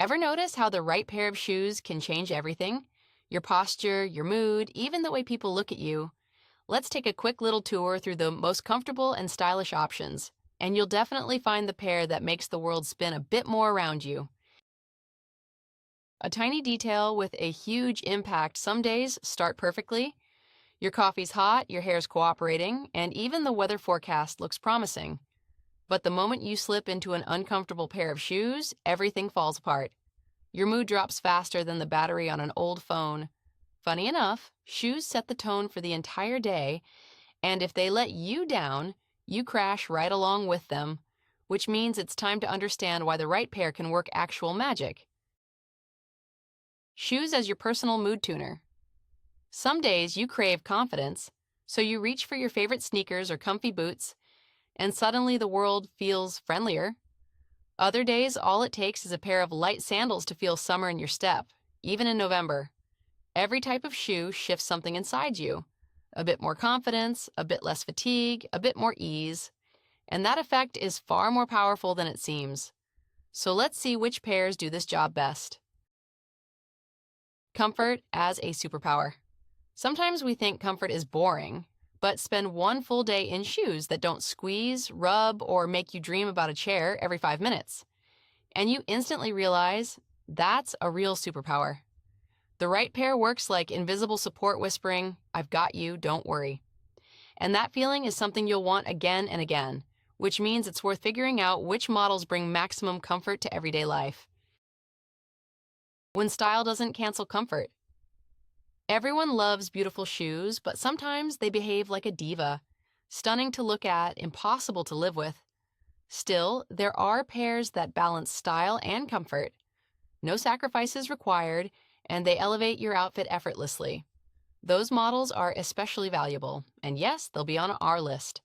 Ever notice how the right pair of shoes can change everything? Your posture, your mood, even the way people look at you. Let's take a quick little tour through the most comfortable and stylish options, and you'll definitely find the pair that makes the world spin a bit more around you. A tiny detail with a huge impact. Some days start perfectly. Your coffee's hot, your hair's cooperating, and even the weather forecast looks promising. But the moment you slip into an uncomfortable pair of shoes, everything falls apart. Your mood drops faster than the battery on an old phone. Funny enough, shoes set the tone for the entire day, and if they let you down, you crash right along with them, which means it's time to understand why the right pair can work actual magic. Shoes as your personal mood tuner. Some days you crave confidence, so you reach for your favorite sneakers or comfy boots, and suddenly the world feels friendlier. Other days, all it takes is a pair of light sandals to feel summer in your step, even in November. Every type of shoe shifts something inside you. A bit more confidence, a bit less fatigue, a bit more ease. And that effect is far more powerful than it seems. So let's see which pairs do this job best. Comfort as a superpower. Sometimes we think comfort is boring, but spend one full day in shoes that don't squeeze, rub, or make you dream about a chair every 5 minutes. And you instantly realize that's a real superpower. The right pair works like invisible support whispering, "I've got you, don't worry." And that feeling is something you'll want again and again, which means it's worth figuring out which models bring maximum comfort to everyday life. When style doesn't cancel comfort. Everyone loves beautiful shoes, but sometimes they behave like a diva. Stunning to look at, impossible to live with. Still, there are pairs that balance style and comfort. No sacrifices required, and they elevate your outfit effortlessly. Those models are especially valuable, and yes, they'll be on our list.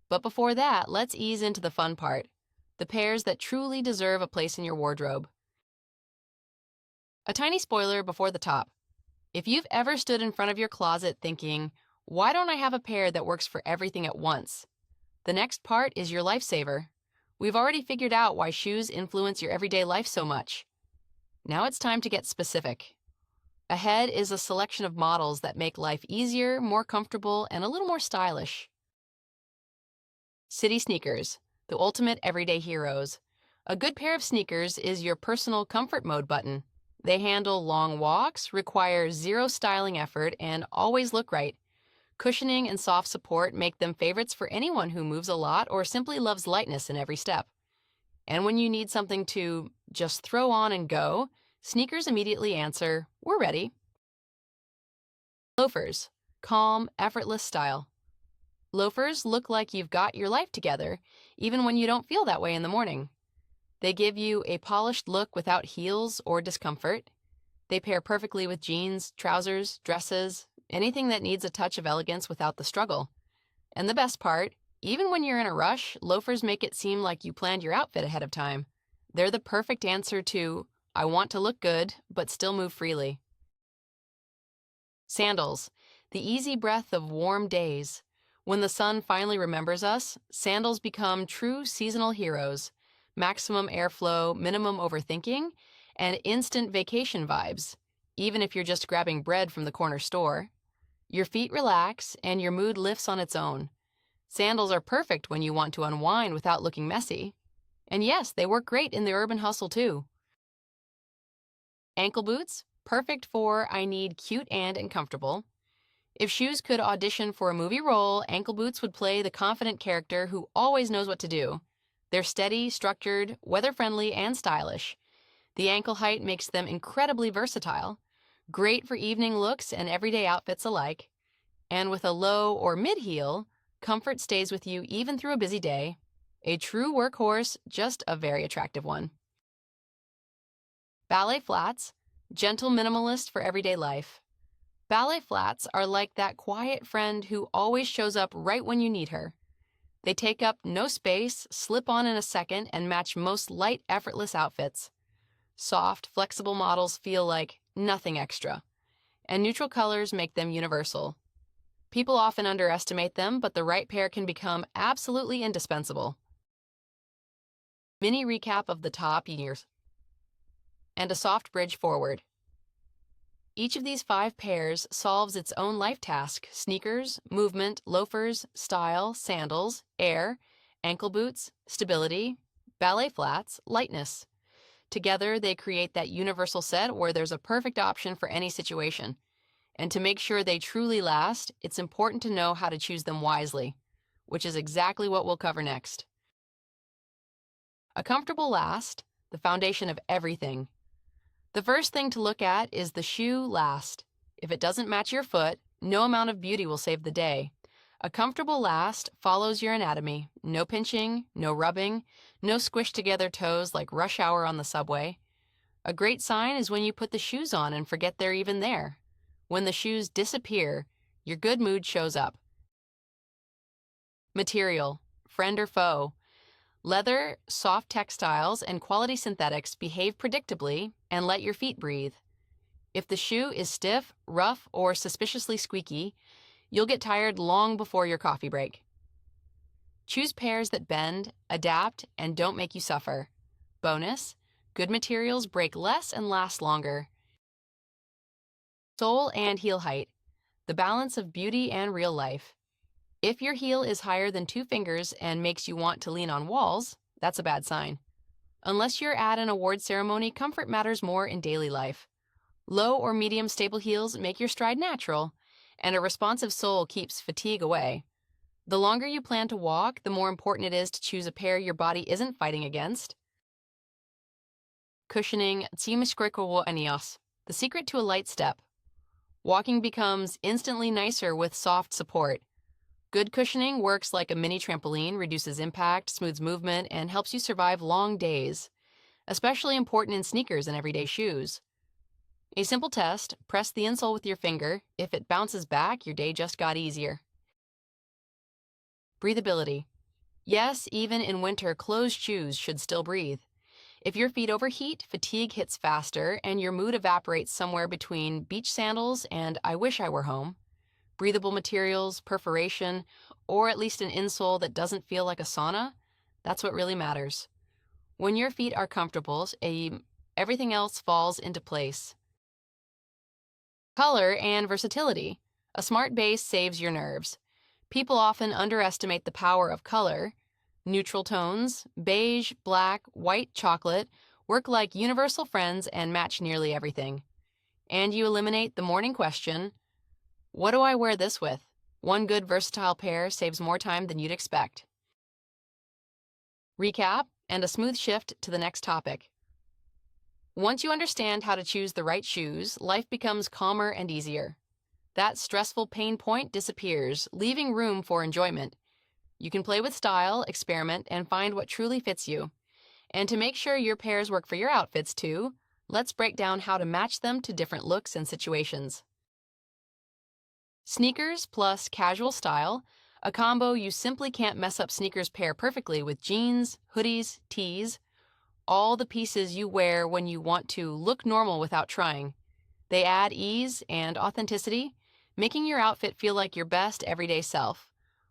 But before that, let's ease into the fun part, the pairs that truly deserve a place in your wardrobe. A tiny spoiler before the top. If you've ever stood in front of your closet thinking, "Why don't I have a pair that works for everything at once?" The next part is your lifesaver. We've already figured out why shoes influence your everyday life so much. Now it's time to get specific. Ahead is a selection of models that make life easier, more comfortable, and a little more stylish. City sneakers, the ultimate everyday heroes. A good pair of sneakers is your personal comfort mode button. They handle long walks, require zero styling effort, and always look right. Cushioning and soft support make them favorites for anyone who moves a lot or simply loves lightness in every step. And when you need something to just throw on and go, sneakers immediately answer, "We're ready." Loafers, calm, effortless style. Loafers look like you've got your life together, even when you don't feel that way in the morning. They give you a polished look without heels or discomfort. They pair perfectly with jeans, trousers, dresses, anything that needs a touch of elegance without the struggle. And the best part, even when you're in a rush, loafers make it seem like you planned your outfit ahead of time. They're the perfect answer to, "I want to look good, but still move freely." Sandals, the easy breath of warm days. When the sun finally remembers us, sandals become true seasonal heroes. Maximum airflow, minimum overthinking, and instant vacation vibes, even if you're just grabbing bread from the corner store. Your feet relax, and your mood lifts on its own. Sandals are perfect when you want to unwind without looking messy. And yes, they work great in the urban hustle too. Ankle boots, perfect for "I need cute and comfortable." If shoes could audition for a movie role, ankle boots would play the confident character who always knows what to do. They're steady, structured, weather-friendly, and stylish. The ankle height makes them incredibly versatile, great for evening looks and everyday outfits alike. And with a low or mid-heel, comfort stays with you even through a busy day. A true workhorse, just a very attractive one. Ballet flats, gentle minimalist for everyday life. Ballet flats are like that quiet friend who always shows up right when you need her. They take up no space, slip on in a second, and match most light, effortless outfits. Soft, flexible models feel like nothing extra, and neutral colors make them universal. People often underestimate them, but the right pair can become absolutely indispensable. Mini recap of the top years. and a soft bridge forward. Each of these 5 pairs solves its own life task: sneakers, movement, loafers, style, sandals, air, ankle boots, stability, ballet flats, lightness. Together, they create that universal set where there's a perfect option for any situation. And to make sure they truly last, it's important to know how to choose them wisely, which is exactly what we'll cover next. A comfortable last, the foundation of everything. The first thing to look at is the shoe last. If it doesn't match your foot, no amount of beauty will save the day. A comfortable last follows your anatomy. No pinching, no rubbing, no squished together toes like rush hour on the subway. A great sign is when you put the shoes on and forget they're even there. When the shoes disappear, your good mood shows up. Material, friend or foe. Leather, soft textiles, and quality synthetics behave predictably and let your feet breathe. If the shoe is stiff, rough, or suspiciously squeaky, you'll get tired long before your coffee break. Choose pairs that bend, adapt, and don't make you suffer. Bonus, good materials break less and last longer. Sole and heel height, the balance of beauty and real life. If your heel is higher than 2 fingers and makes you want to lean on walls, that's a bad sign. Unless you're at an award ceremony, comfort matters more in daily life. Low or medium stable heels make your stride natural, and a responsive sole keeps fatigue away. The longer you plan to walk, the more important it is to choose a pair your body isn't fighting against. Cushioning, the secret to a light step. Walking becomes instantly nicer with soft support. Good cushioning works like a mini trampoline, reduces impact, smooths movement, and helps you survive long days. Especially important in sneakers and everyday shoes. A simple test, press the insole with your finger. If it bounces back, your day just got easier. Breathability. Yes, even in winter, closed shoes should still breathe. If your feet overheat, fatigue hits faster, and your mood evaporates somewhere between beach sandals and I wish I were home. Breathable materials, perforation, or at least an insole that doesn't feel like a sauna, that's what really matters. When your feet are comfortable, everything else falls into place. Color and versatility. A smart base saves your nerves. People often underestimate the power of color. Neutral tones, beige, black, white, chocolate, work like universal friends and match nearly everything. And you eliminate the morning question, what do I wear this with? One good versatile pair saves more time than you'd expect. Recap and a smooth shift to the next topic. Once you understand how to choose the right shoes, life becomes calmer and easier. That stressful pain point disappears, leaving room for enjoyment. You can play with style, experiment, and find what truly fits you. And to make sure your pairs work for your outfits too, let's break down how to match them to different looks and situations. Sneakers plus casual style, a combo you simply can't mess up. Sneakers pair perfectly with jeans, hoodies, tees, all the pieces you wear when you want to look normal without trying. They add ease and authenticity, making your outfit feel like your best everyday self.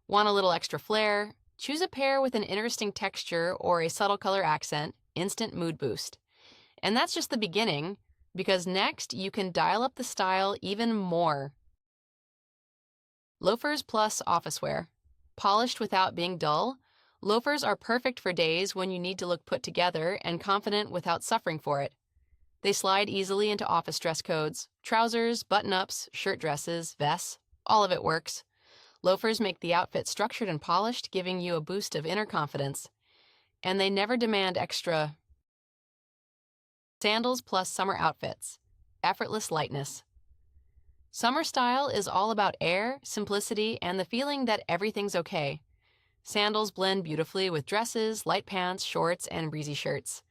Want a little extra flair? Choose a pair with an interesting texture or a subtle color accent, instant mood boost. And that's just the beginning, because next you can dial up the style even more. Loafers plus office wear. Polished without being dull, loafers are perfect for days when you need to look put together and confident without suffering for it. They slide easily into office dress codes. Trousers, button-ups, shirt dresses, vests, all of it works. Loafers make the outfit structured and polished, giving you a boost of inner confidence. And they never demand extra. Sandals plus summer outfits. Effortless lightness. Summer style is all about air, simplicity, and the feeling that everything's okay. Sandals blend beautifully with dresses, light pants, shorts, and breezy shirts.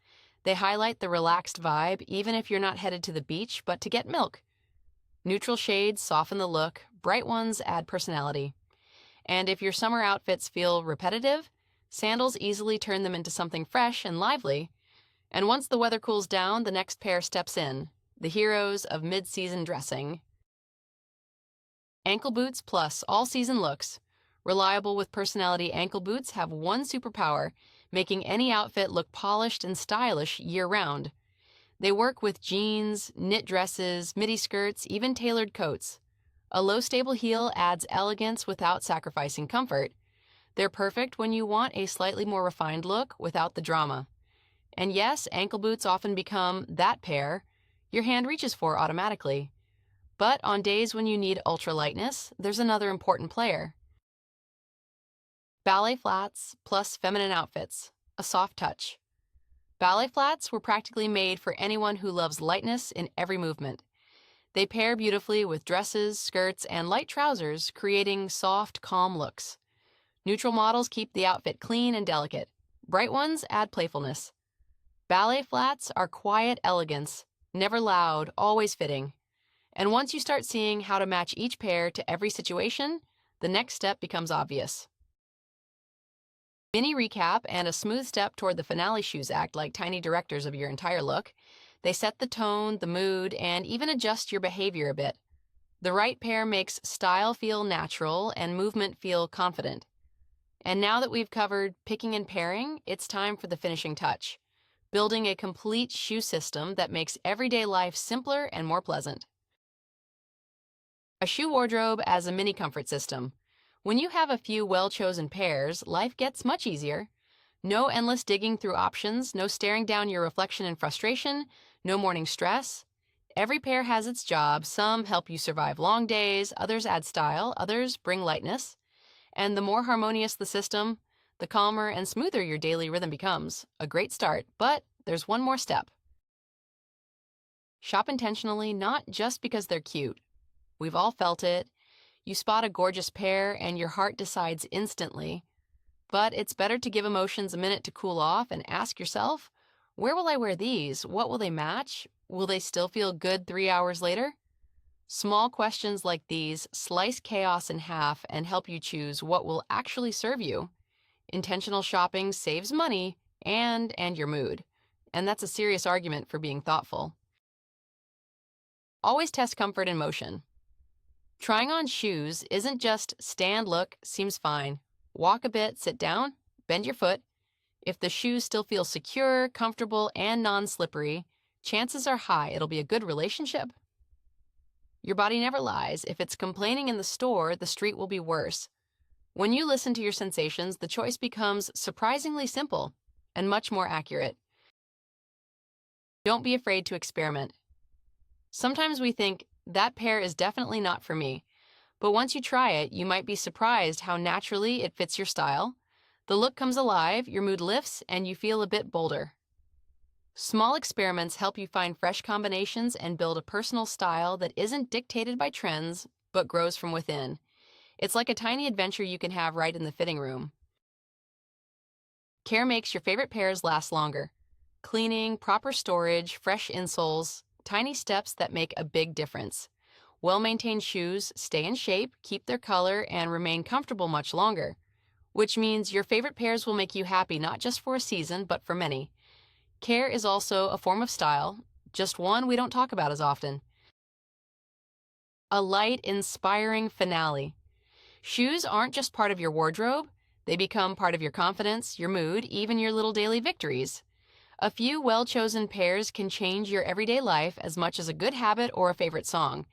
They highlight the relaxed vibe even if you're not headed to the beach but to get milk. Neutral shades soften the look, bright ones add personality. And if your summer outfits feel repetitive, sandals easily turn them into something fresh and lively. And once the weather cools down, the next pair steps in, the heroes of mid-season dressing. Ankle boots plus all-season looks. Reliable with personality ankle boots have one superpower, making any outfit look polished and stylish year-round. They work with jeans, knit dresses, midi skirts, even tailored coats. A low stable heel adds elegance without sacrificing comfort. They're perfect when you want a slightly more refined look without the drama. And yes, ankle boots often become that pair your hand reaches for automatically. But on days when you need ultra lightness, there's another important player. Ballet flats plus feminine outfits, a soft touch. Ballet flats were practically made for anyone who loves lightness in every movement. They pair beautifully with dresses, skirts, and light trousers, creating soft, calm looks. Neutral models keep the outfit clean and delicate. Bright ones add playfulness. Ballet flats are quiet elegance, never loud, always fitting. And once you start seeing how to match each pair to every situation, the next step becomes obvious. Mini recap and a smooth step toward the finale shoes act like tiny directors of your entire look. They set the tone, the mood, and even adjust your behavior a bit. The right pair makes style feel natural and movement feel confident. And now that we've covered picking and pairing, it's time for the finishing touch, building a complete shoe system that makes everyday life simpler and more pleasant. A shoe wardrobe as a mini comfort system. When you have a few well-chosen pairs, life gets much easier. No endless digging through options, no staring down your reflection in frustration, no morning stress. Every pair has its job. Some help you survive long days, others add style, others bring lightness. And the more harmonious the system, the calmer and smoother your daily rhythm becomes. A great start, but there's one more step. Shop intentionally, not just because they're cute. We've all felt it. You spot a gorgeous pair and your heart decides instantly. But it's better to give emotions a minute to cool off and ask yourself, where will I wear these? What will they match? Will they still feel good 3 hours later? Small questions like these slice chaos in half and help you choose what will actually serve you. Intentional shopping saves money and your mood. And that's a serious argument for being thoughtful. Always test comfort in motion. Trying on shoes isn't just stand, look, seems fine. Walk a bit, sit down, bend your foot. If the shoes still feel secure, comfortable, and non-slippery, chances are high it'll be a good relationship. Your body never lies. If it's complaining in the store, the street will be worse. When you listen to your sensations, the choice becomes surprisingly simple and much more accurate. Don't be afraid to experiment. Sometimes we think, that pair is definitely not for me. But once you try it, you might be surprised how naturally it fits your style. The look comes alive, your mood lifts, and you feel a bit bolder. Small experiments help you find fresh combinations and build a personal style that isn't dictated by trends, but grows from within. It's like a tiny adventure you can have right in the fitting room. Care makes your favorite pairs last longer. Cleaning, proper storage, fresh insoles, tiny steps that make a big difference. Well-maintained shoes stay in shape, keep their color, and remain comfortable much longer, which means your favorite pairs will make you happy not just for a season, but for many. Care is also a form of style, just one we don't talk about as often. A light, inspiring finale. Shoes aren't just part of your wardrobe, they become part of your confidence, your mood, even your little daily victories. A few well-chosen pairs can change your everyday life as much as a good habit or a favorite song.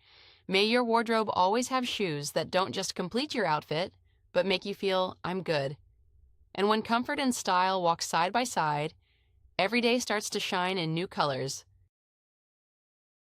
May your wardrobe always have shoes that don't just complete your outfit, but make you feel, I'm good. And when comfort and style walk side by side, every day starts to shine in new colors.